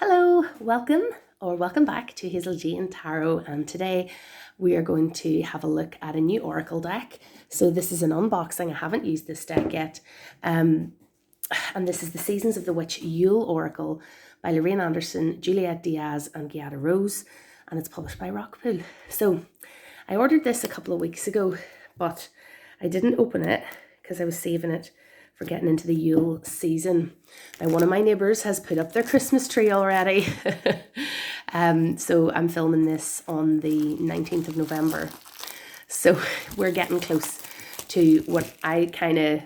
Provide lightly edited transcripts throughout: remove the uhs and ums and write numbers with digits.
Hello, welcome back to Hazel Jane Tarot, and today we are going to have a look at a new oracle deck. So this is an unboxing. I haven't used this deck yet, and this is the Seasons of the Witch Yule Oracle by Lorraine Anderson, Juliette Diaz, and Giada Rose, and it's published by Rockpool. So I ordered this a couple of weeks ago, but I didn't open it because I was saving it for getting into the Yule season. Now, one of my neighbours has put up their Christmas tree already. So I'm filming this on the 19th of November. So we're getting close to what the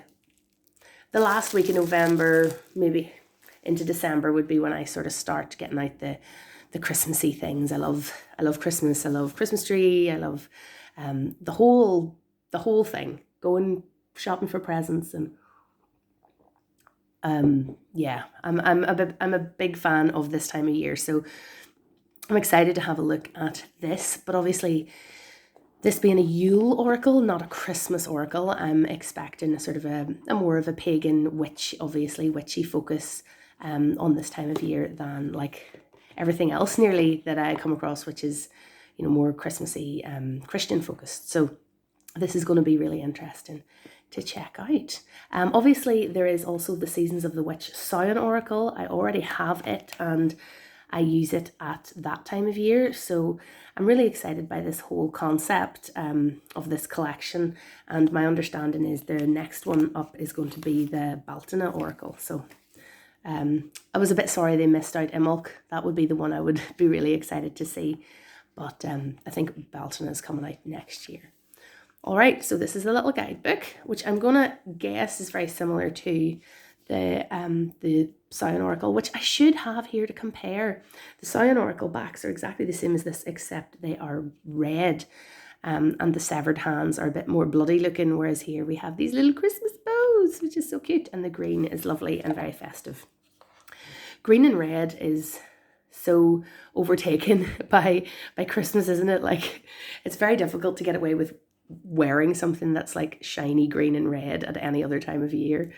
last week of November, maybe into December would be when I sort of start getting out the Christmassy things. I love Christmas. I love Christmas tree. I love the whole thing. Going shopping for presents and I'm a big fan of this time of year, so I'm excited to have a look at this. But obviously, this being a Yule oracle, not a Christmas oracle, I'm expecting a sort of a more of a pagan witchy focus on this time of year than like everything else nearly that I come across, which is more Christmassy, Christian focused. So this is going to be really interesting to check out. Obviously, there is also the Seasons of the Witch Samhain Oracle. I already have it and I use it at that time of year. So I'm really excited by this whole concept of this collection. And my understanding is the next one up is going to be the Baltana Oracle. So I was a bit sorry they missed out Imbolc. That would be the one I would be really excited to see. But I think Baltana is coming out next year. All right, so this is a little guidebook, which I'm going to guess is very similar to the Samhain Oracle, which I should have here to compare. The Samhain Oracle backs are exactly the same as this, except they are red, and the severed hands are a bit more bloody looking, whereas here we have these little Christmas bows, which is so cute, and the green is lovely and very festive. Green and red is so overtaken by Christmas, isn't it? Like, it's very difficult to get away with wearing something that's like shiny green and red at any other time of year.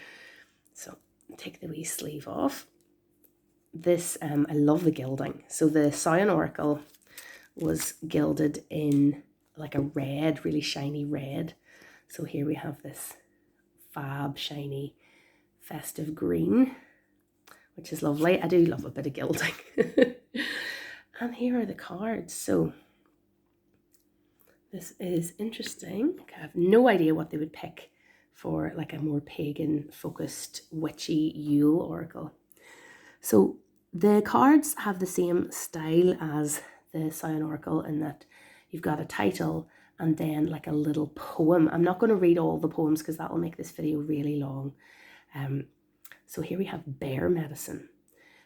So take the wee sleeve off. This I love the gilding. So the Samhain Oracle was gilded in like a red, really shiny red. So here we have this fab shiny festive green, which is lovely. I do love a bit of gilding. And here are the cards. So this is interesting. I have no idea what they would pick for like a more pagan focused witchy Yule oracle. So the cards have the same style as the Samhain Oracle in that you've got a title and then like a little poem. I'm not going to read all the poems because that will make this video really long. So here we have Bear Medicine.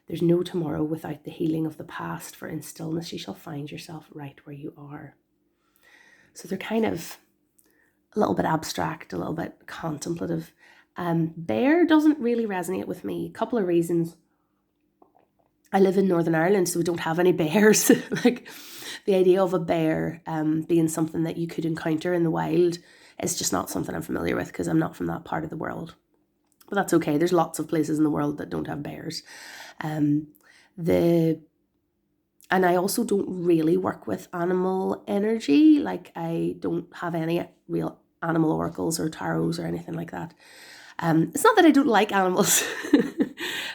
There's no tomorrow without the healing of the past, for in stillness you shall find yourself right where you are. So they're kind of a little bit abstract, a little bit contemplative. Bear doesn't really resonate with me. A couple of reasons. I live in Northern Ireland, so we don't have any bears. Like the idea of a bear being something that you could encounter in the wild is just not something I'm familiar with because I'm not from that part of the world. But that's okay. There's lots of places in the world that don't have bears. And I also don't really work with animal energy. Like I don't have any real animal oracles or tarots or anything like that. It's not that I don't like animals.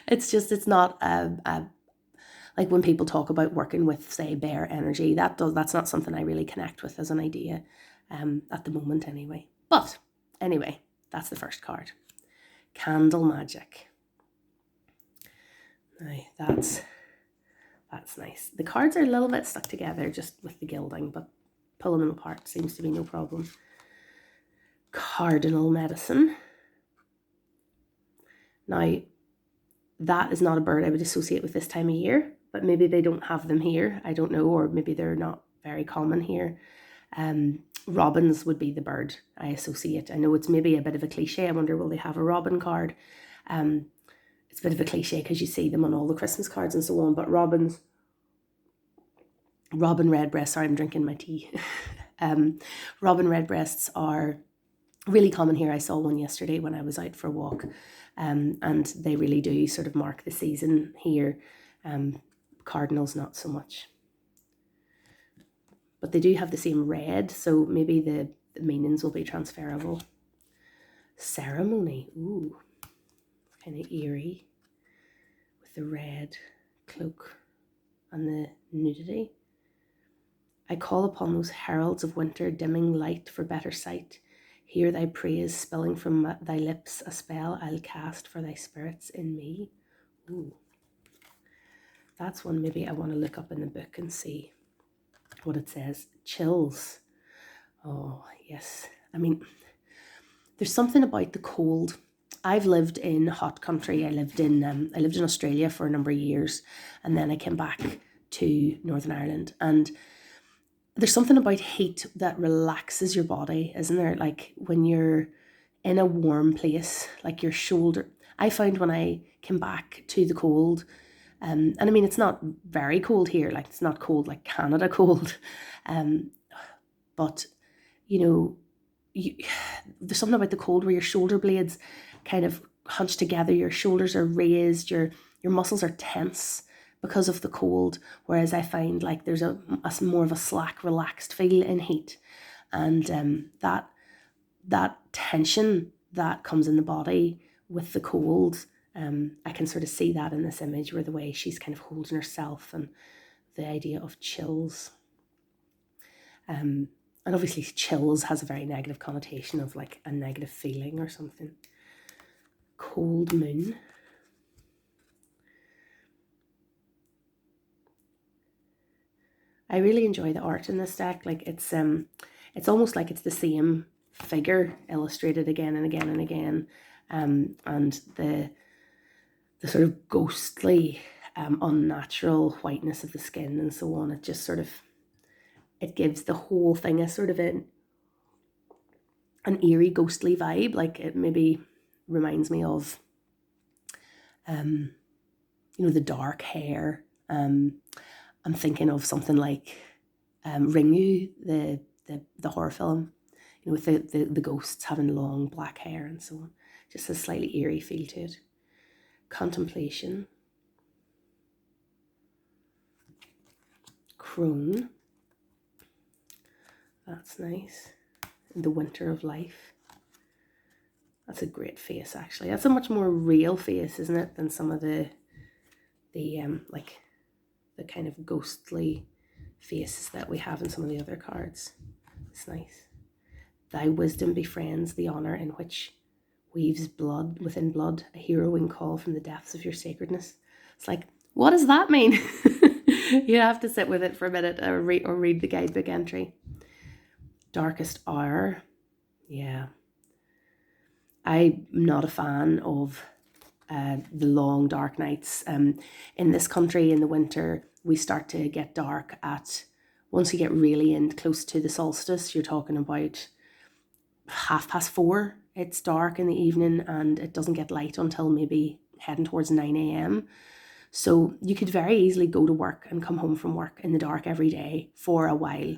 It's just, it's not like when people talk about working with, say, bear energy, that's not something I really connect with as an idea at the moment anyway. But anyway, that's the first card. Candle Magic. Now that's nice. The cards are a little bit stuck together just with the gilding, but pulling them apart seems to be no problem. Cardinal Medicine. Now, that is not a bird I would associate with this time of year, but maybe they don't have them here. I don't know, or maybe they're not very common here. Robins would be the bird I associate. I know it's maybe a bit of a cliche. I wonder, will they have a robin card? It's a bit of a cliche because you see them on all the Christmas cards and so on, but robin redbreasts, sorry, I'm drinking my tea. Robin redbreasts are really common here. I saw one yesterday when I was out for a walk, and they really do sort of mark the season here. Cardinals not so much. But they do have the same red, so maybe the meanings will be transferable. Ceremony, ooh, kind of eerie with the red cloak and the nudity. I call upon those heralds of winter, dimming light for better sight. Hear thy praise spilling from thy lips, a spell I'll cast for thy spirits in me. Ooh, that's one maybe I want to look up in the book and see what it says. Chills. Oh, yes. I mean, there's something about the cold. I've lived in hot country. I lived in Australia for a number of years, and then I came back to Northern Ireland. And there's something about heat that relaxes your body, isn't there? Like when you're in a warm place, like your shoulder. I found when I came back to the cold, and I mean, it's not very cold here. Like it's not cold like Canada cold, but you know, there's something about the cold where your shoulder blades kind of hunch together, your shoulders are raised, your muscles are tense because of the cold, whereas I find like there's a more of a slack, relaxed feel in heat, and that tension that comes in the body with the cold, I can sort of see that in this image where the way she's kind of holding herself and the idea of chills. And obviously chills has a very negative connotation of like a negative feeling or something. Cold moon. I really enjoy the art in this deck. Like it's almost like it's the same figure illustrated again and again and again. And the sort of ghostly, unnatural whiteness of the skin and so on. It just sort of, it gives the whole thing a sort of an eerie, ghostly vibe. Like it maybe reminds me of, the dark hair. I'm thinking of something like Ringu, the horror film, with the ghosts having long black hair and so on. Just a slightly eerie feel to it. Contemplation. Crone. That's nice. In the winter of life. That's a great face, actually. That's a much more real face, isn't it, than some of the kind of ghostly faces that we have in some of the other cards. It's nice. Thy wisdom befriends the honor in which weaves blood within blood, a harrowing call from the depths of your sacredness. It's like, what does that mean? You have to sit with it for a minute or read the guidebook entry. Darkest hour. Yeah. I'm not a fan of the long dark nights. In this country in the winter, we start to get dark at, once you get really in close to the solstice, you're talking about 4:30. It's dark in the evening and it doesn't get light until maybe heading towards 9 a.m. So you could very easily go to work and come home from work in the dark every day for a while,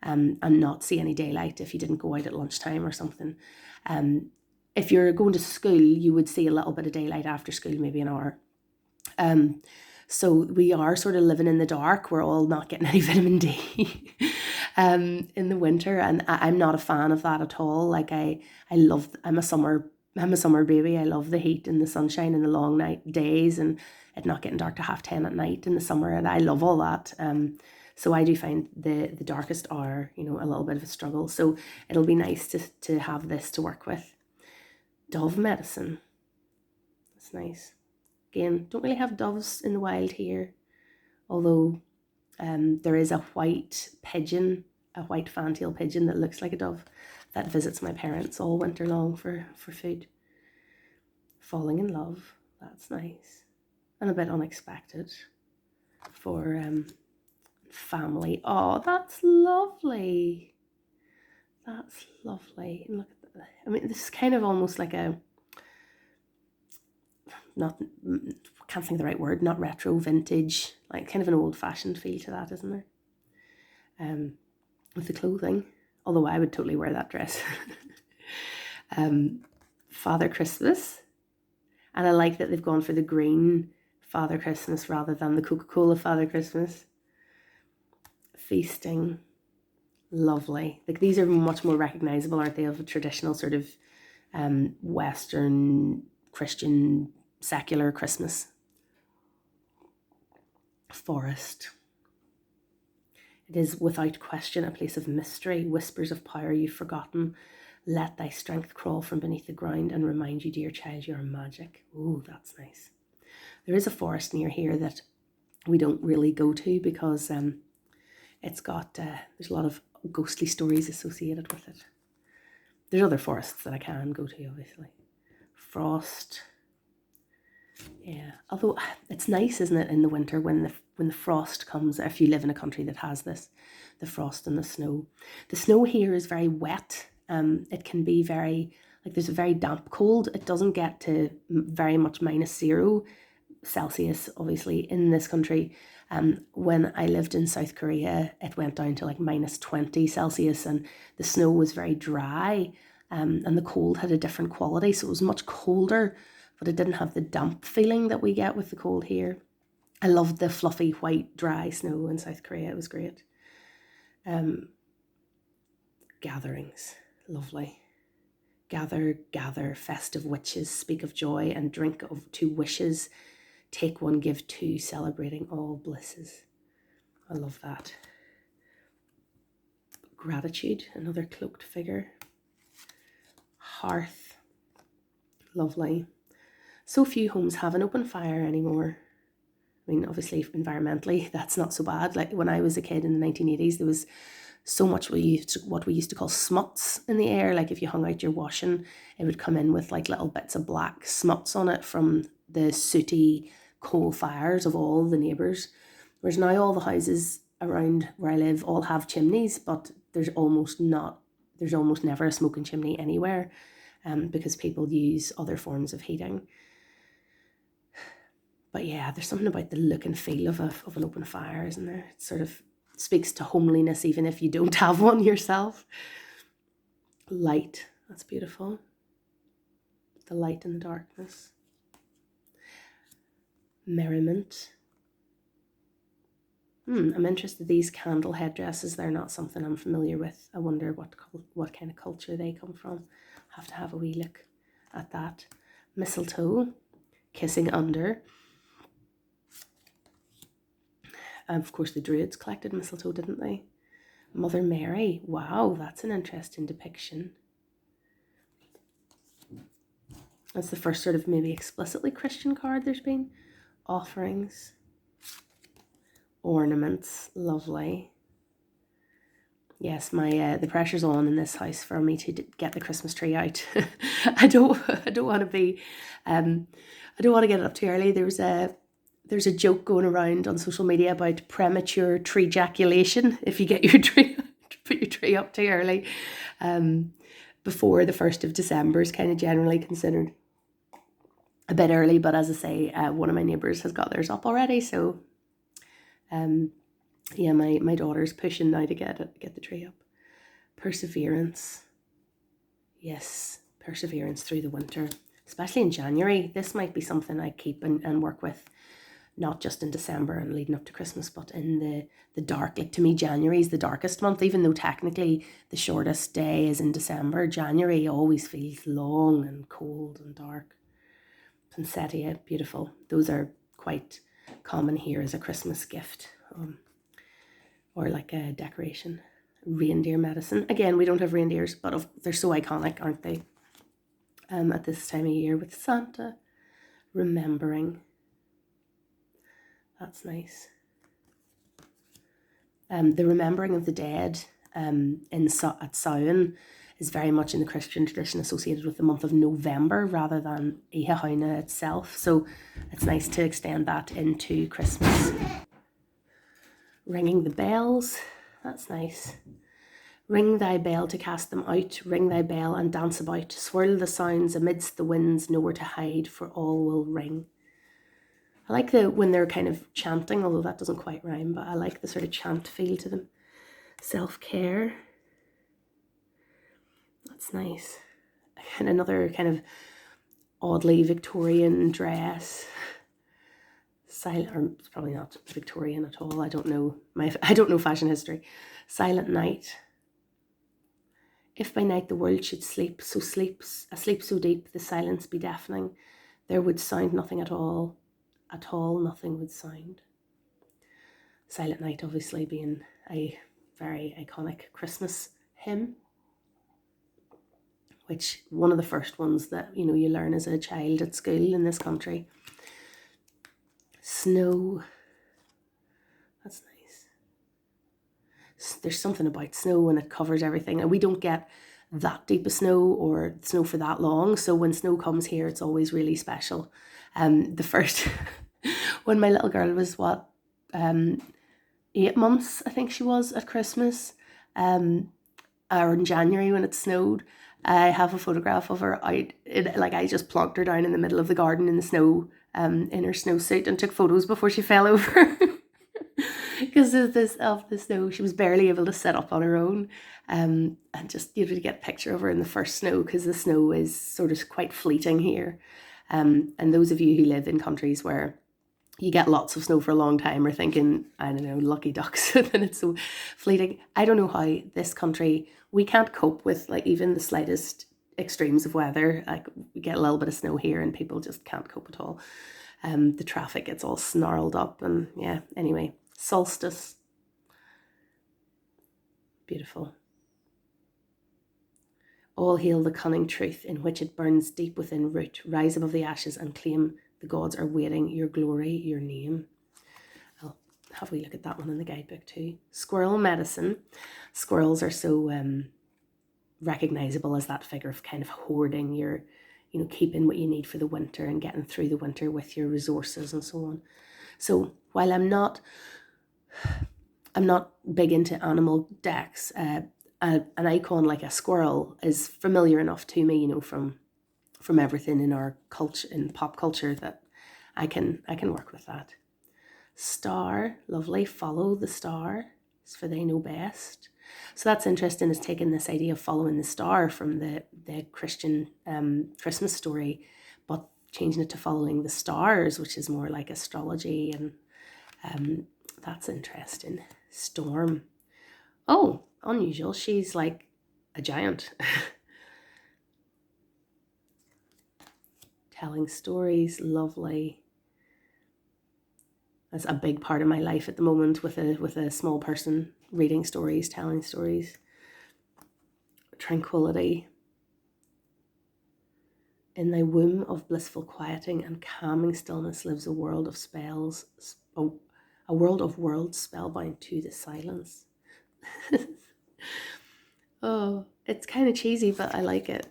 and not see any daylight if you didn't go out at lunchtime or something. If you're going to school, you would see a little bit of daylight after school, maybe an hour. So we are sort of living in the dark. We're all not getting any vitamin D in the winter, and I'm not a fan of that at all. Like I'm a summer baby. I love the heat and the sunshine and the long night days and it not getting dark to 10:30 at night in the summer, and I love all that. So I do find the darkest hour, a little bit of a struggle. So it'll be nice to have this to work with. Dove medicine. That's nice. Again, don't really have doves in the wild here, although there is a white pigeon, a white fantail pigeon that looks like a dove that visits my parents all winter long for food. Falling in love. That's nice. And a bit unexpected for family. Oh, that's lovely. That's lovely. And look at that. I mean, this is kind of almost like a, can't think of the right word, not retro, vintage, like kind of an old-fashioned feel to that, isn't there? With the clothing, although I would totally wear that dress. Father Christmas, and I like that they've gone for the green Father Christmas rather than the Coca-Cola Father Christmas. Feasting. Lovely. Like these are much more recognizable, aren't they, of a traditional sort of Western Christian secular Christmas. Forest. It is without question a place of mystery, whispers of power you've forgotten. Let thy strength crawl from beneath the ground and remind you, dear child, you are magic. Ooh, that's nice. There is a forest near here that we don't really go to because it's got, there's a lot of ghostly stories associated with it. There's other forests that I can go to, obviously. Frost. Yeah, although it's nice, isn't it, in the winter when the frost comes, if you live in a country that has this, the frost and the snow. The snow here is very wet. It can be very, like there's a very damp cold. It doesn't get to very much -0 Celsius, obviously, in this country. When I lived in South Korea, it went down to like -20 Celsius and the snow was very dry and the cold had a different quality. So it was much colder, but it didn't have the damp feeling that we get with the cold here. I loved the fluffy, white, dry snow in South Korea. It was great. Gatherings. Lovely. Gather, gather, festive witches, speak of joy and drink of 2 wishes. Take 1, give 2, celebrating all blisses. I love that. Gratitude, another cloaked figure. Hearth. Lovely. So few homes have an open fire anymore. I mean, obviously, environmentally, that's not so bad. Like when I was a kid in the 1980s, there was so much what we used to call smuts in the air. Like if you hung out your washing, it would come in with like little bits of black smuts on it from the sooty coal fires of all the neighbours. Whereas now all the houses around where I live all have chimneys, but there's almost never a smoking chimney anywhere because people use other forms of heating. But yeah, there's something about the look and feel of an open fire, isn't there? It sort of speaks to homeliness even if you don't have one yourself. Light, that's beautiful. The light in the darkness. Merriment. I'm interested. These candle headdresses, they're not something I'm familiar with. I wonder what kind of culture they come from. Have to have a wee look at that. Mistletoe, kissing under. Of course, the Druids collected mistletoe, didn't they? Mother Mary. Wow, that's an interesting depiction. That's the first sort of maybe explicitly Christian card there's been. Offerings. Ornaments. Lovely. Yes, the pressure's on in this house for me to get the Christmas tree out. I don't want to be, I don't want to get it up too early. There's a joke going around on social media about premature tree ejaculation if you get your tree, put your tree up too early. Before the 1st of December is kind of generally considered a bit early, but as I say, one of my neighbours has got theirs up already, so yeah, my daughter's pushing now to get the tree up. Perseverance. Yes, perseverance through the winter, especially in January. This might be something I keep and work with, not just in December and leading up to Christmas, but in the dark. Like to me, January is the darkest month, even though technically the shortest day is in December. January always feels long and cold and dark. Poinsettia, beautiful. Those are quite common here as a Christmas gift. Or like a decoration. Reindeer medicine. Again, we don't have reindeers, but they're so iconic, aren't they? At this time of year with Santa. Remembering. That's nice. The remembering of the dead at Samhain is very much in the Christian tradition associated with the month of November rather than Ihahaina itself. So it's nice to extend that into Christmas. Ringing the bells, that's nice. Ring thy bell to cast them out, ring thy bell and dance about, swirl the sounds amidst the winds, nowhere to hide, for all will ring. I like when they're kind of chanting, although that doesn't quite rhyme, but I like the sort of chant feel to them. Self-care, that's nice. And another kind of oddly Victorian dress. Or it's probably not Victorian at all. I don't know fashion history. Silent night. If by night the world should sleep, asleep so deep, the silence be deafening, there would sound nothing at all nothing would sound. Silent Night obviously being a very iconic Christmas hymn, which one of the first ones that, you learn as a child at school in this country. Snow. That's nice. There's something about snow and it covers everything. And we don't get that deep of snow or snow for that long. So when snow comes here, it's always really special. The first, when my little girl was 8 months, I think she was, at Christmas, or in January when it snowed, I have a photograph of her out. I just plonked her down in the middle of the garden in the snow, in her snowsuit, and took photos before she fell over. Because of the snow, she was barely able to sit up on her own, and just to get a picture of her in the first snow, because the snow is sort of quite fleeting here. And those of you who live in countries where you get lots of snow for a long time are thinking, I don't know, lucky ducks, that it's so fleeting. I don't know how this country, we can't cope with even the slightest extremes of weather. We get a little bit of snow here and people just can't cope at all. The traffic gets all snarled up, and yeah, anyway, solstice. Beautiful. All hail the cunning truth in which it burns deep within root. Rise above the ashes and claim the gods are waiting, your glory, your name. I'll have a look at that one in the guidebook too. Squirrel medicine. Squirrels are so recognizable as that figure of kind of hoarding your, keeping what you need for the winter and getting through the winter with your resources and so on. So while I'm not big into animal decks, an icon like a squirrel is familiar enough to me, from everything in our culture, in pop culture, that I can work with that. Star, lovely. Follow the star, for they know best. So that's interesting, is taking this idea of following the star from the Christian Christmas story, but changing it to following the stars, which is more like astrology, and that's interesting. Storm. Oh, unusual. She's like a giant. Telling stories, lovely. That's a big part of my life at the moment, with a small person, reading stories, telling stories. Tranquility. In thy womb of blissful quieting and calming stillness lives a world of spells, a world of worlds spellbound to the silence. Oh, it's kind of cheesy, but I like it.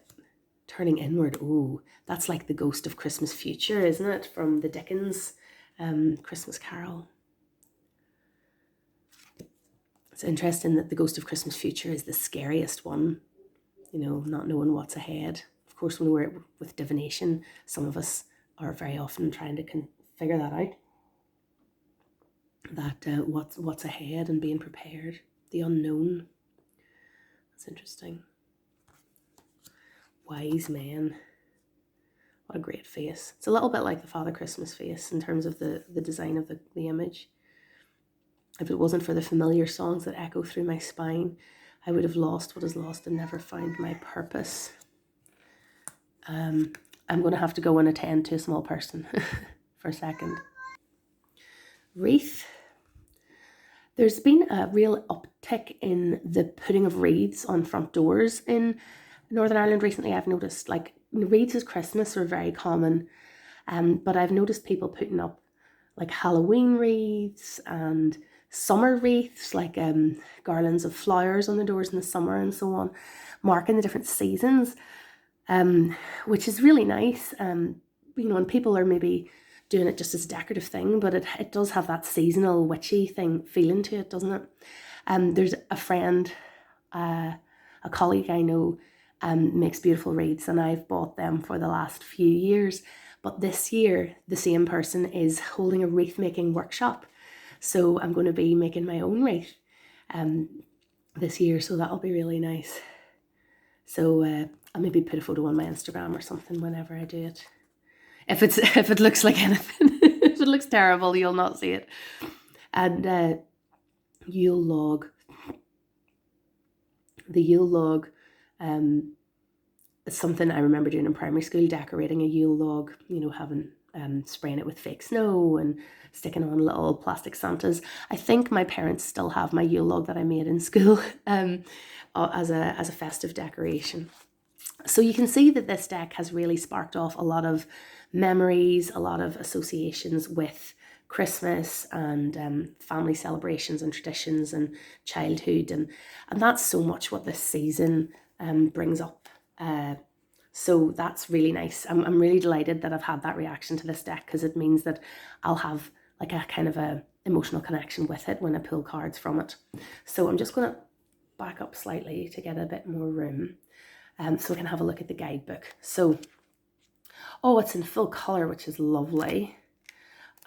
Turning inward. Ooh, that's like the Ghost of Christmas Future, isn't it? From the Dickens Christmas Carol. It's interesting that the Ghost of Christmas Future is the scariest one, not knowing what's ahead. Of course, when we're with divination, some of us are very often trying to figure that out. That what's ahead and being prepared. The unknown. That's interesting. Wise men. What a great face. It's a little bit like the Father Christmas face in terms of the design of the image. If it wasn't for the familiar songs that echo through my spine, I would have lost what is lost and never found my purpose. I'm going to have to go and attend to a small person for a second. Wreath. There's been a real uptick in the putting of wreaths on front doors in Northern Ireland recently. I've noticed wreaths at Christmas are very common, but I've noticed people putting up Halloween wreaths and summer wreaths, garlands of flowers on the doors in the summer and so on, marking the different seasons, which is really nice. And people are maybe doing it just as a decorative thing, but it does have that seasonal witchy feeling to it, doesn't it? There's a friend, a colleague I know, makes beautiful wreaths, and I've bought them for the last few years. But this year, the same person is holding a wreath making workshop. So I'm going to be making my own wreath this year, so that'll be really nice. So I'll maybe put a photo on my Instagram or something whenever I do it. If it looks like anything. If it looks terrible, you'll not see it. And Yule log. The Yule log is something I remember doing in primary school, decorating a Yule log, having spraying it with fake snow and sticking on little plastic Santas. I think my parents still have my Yule log that I made in school as a festive decoration. So you can see that this deck has really sparked off a lot of memories, a lot of associations with Christmas and family celebrations and traditions and childhood, and that's so much what this season brings up. So that's really nice. I'm really delighted that I've had that reaction to this deck, because it means that I'll have like a kind of a emotional connection with it when I pull cards from it. So I'm just going to back up slightly to get a bit more room, so we can have a look at the guidebook. So, it's in full colour, which is lovely.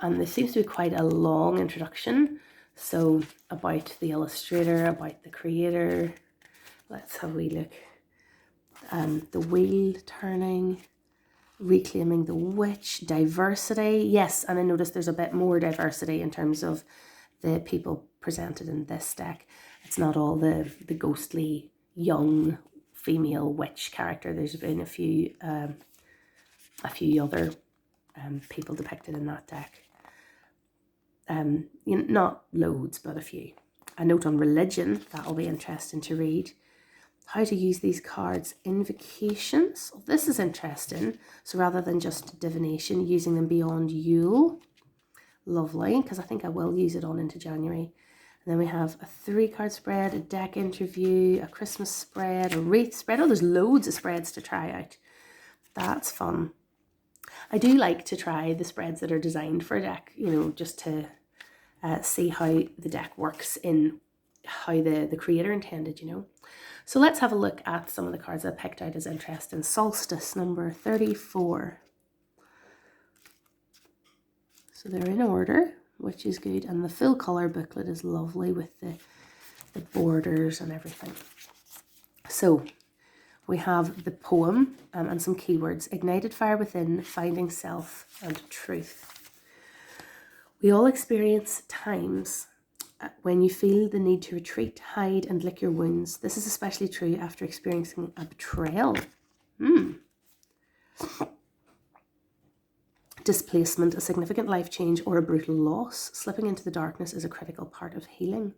And there seems to be quite a long introduction. So about the illustrator, about the creator. Let's have a wee look. The wheel turning, reclaiming the witch, diversity. Yes, and I noticed there's a bit more diversity in terms of the people presented in this deck. It's not all the ghostly young female witch character. There's been a few other people depicted in that deck. Not loads, but a few. A note on religion, that'll be interesting to read. How to use these cards. Invocations. Oh, this is interesting. So rather than just divination, using them beyond Yule. Lovely, because I think I will use it on into January. And then we have a 3-card spread, a deck interview, a Christmas spread, a wreath spread. Oh, there's loads of spreads to try out. That's fun. I do like to try the spreads that are designed for a deck, just to see how the deck works in how the creator intended, So let's have a look at some of the cards I picked out as interesting. Solstice, number 34. So they're in order, which is good. And the full colour booklet is lovely with the borders and everything. So we have the poem and some keywords. Ignited fire within, finding self and truth. We all experience times when you feel the need to retreat, hide and lick your wounds. This is especially true after experiencing a betrayal. Displacement, a significant life change or a brutal loss. Slipping into the darkness is a critical part of healing.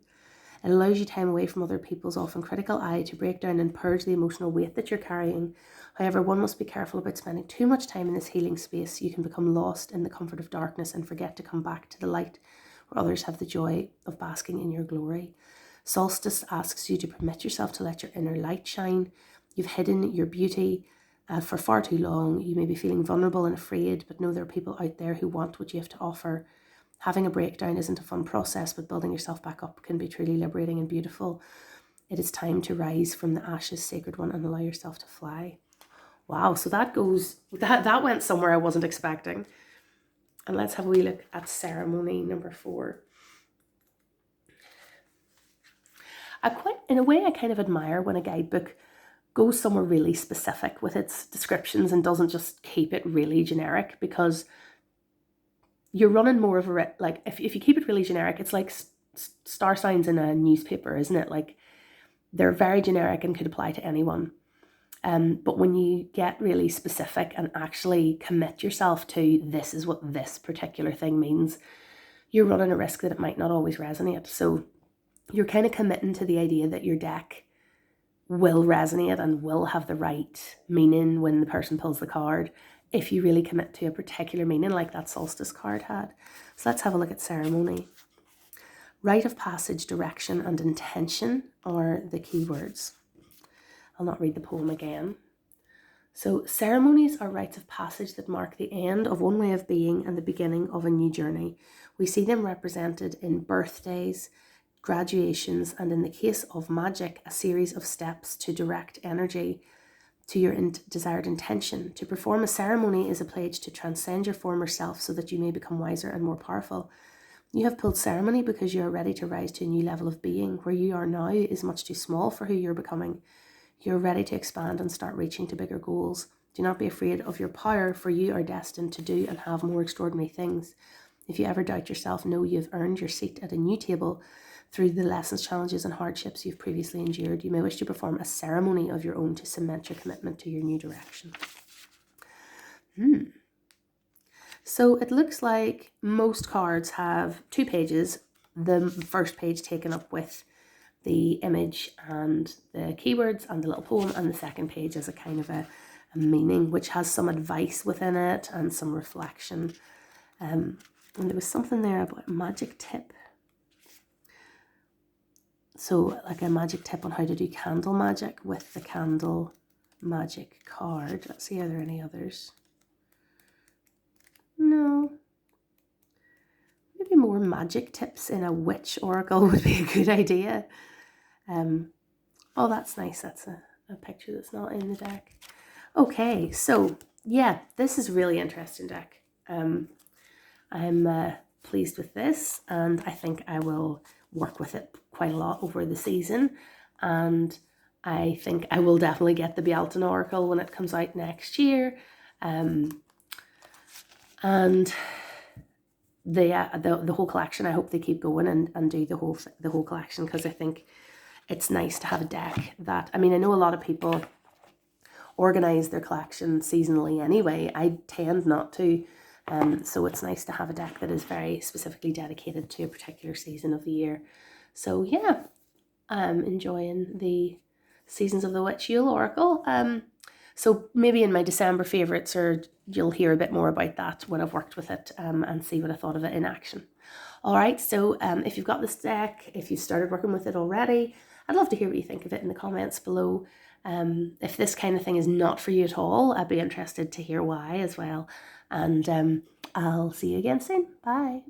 It allows you time away from other people's often critical eye to break down and purge the emotional weight that you're carrying. However, one must be careful about spending too much time in this healing space. You can become lost in the comfort of darkness and forget to come back to the light where others have the joy of basking in your glory. Solstice asks you to permit yourself to let your inner light shine. You've hidden your beauty for far too long. You may be feeling vulnerable and afraid, but know there are people out there who want what you have to offer. Having a breakdown isn't a fun process, but building yourself back up can be truly liberating and beautiful. It is time to rise from the ashes, sacred one, and allow yourself to fly. Wow, so that went somewhere I wasn't expecting. And let's have a wee look at ceremony, number 4. In a way, I kind of admire when a guidebook goes somewhere really specific with its descriptions and doesn't just keep it really generic, because you're running more of a, like, if you keep it really generic, it's like star signs in a newspaper, isn't it? Like, they're very generic and could apply to anyone. But when you get really specific and actually commit yourself to this is what this particular thing means, you're running a risk that it might not always resonate. So you're kind of committing to the idea that your deck will resonate and will have the right meaning when the person pulls the card, if you really commit to a particular meaning like that solstice card had. So let's have a look at ceremony. Rite of passage, direction and intention are the keywords. I'll not read the poem again. So ceremonies are rites of passage that mark the end of one way of being and the beginning of a new journey. We see them represented in birthdays, graduations, and in the case of magic, a series of steps to direct energy to your desired intention. To perform a ceremony is a pledge to transcend your former self so that you may become wiser and more powerful. You have pulled ceremony because you are ready to rise to a new level of being. Where you are now is much too small for who you're becoming. You're ready to expand and start reaching to bigger goals. Do not be afraid of your power, for you are destined to do and have more extraordinary things. If you ever doubt yourself, know you've earned your seat at a new table through the lessons, challenges, and hardships you've previously endured. You may wish to perform a ceremony of your own to cement your commitment to your new direction. So it looks like most cards have 2 pages. The first page taken up with the image and the keywords and the little poem, and the second page is a kind of a meaning, which has some advice within it and some reflection. And there was something there about a magic tip. So like a magic tip on how to do candle magic with the candle magic card. Let's see, are there any others? No. Maybe more magic tips in a witch oracle would be a good idea. Oh, that's nice. That's a picture that's not in the deck. Okay, so yeah, this is a really interesting deck. I'm pleased with this, and I think I will work with it quite a lot over the season, and I think I will definitely get the Bealton Oracle when it comes out next year. And the whole collection, I hope they keep going and do the whole collection, because I think it's nice to have a deck that, I mean, I know a lot of people organize their collection seasonally anyway. I tend not to. So it's nice to have a deck that is very specifically dedicated to a particular season of the year. So yeah, I'm enjoying the Seasons of the Witch Yule Oracle. So maybe in my December favourites, or you'll hear a bit more about that when I've worked with it and see what I thought of it in action. All right, so if you've got this deck, if you've started working with it already, I'd love to hear what you think of it in the comments below. If this kind of thing is not for you at all, I'd be interested to hear why as well. And I'll see you again soon. Bye.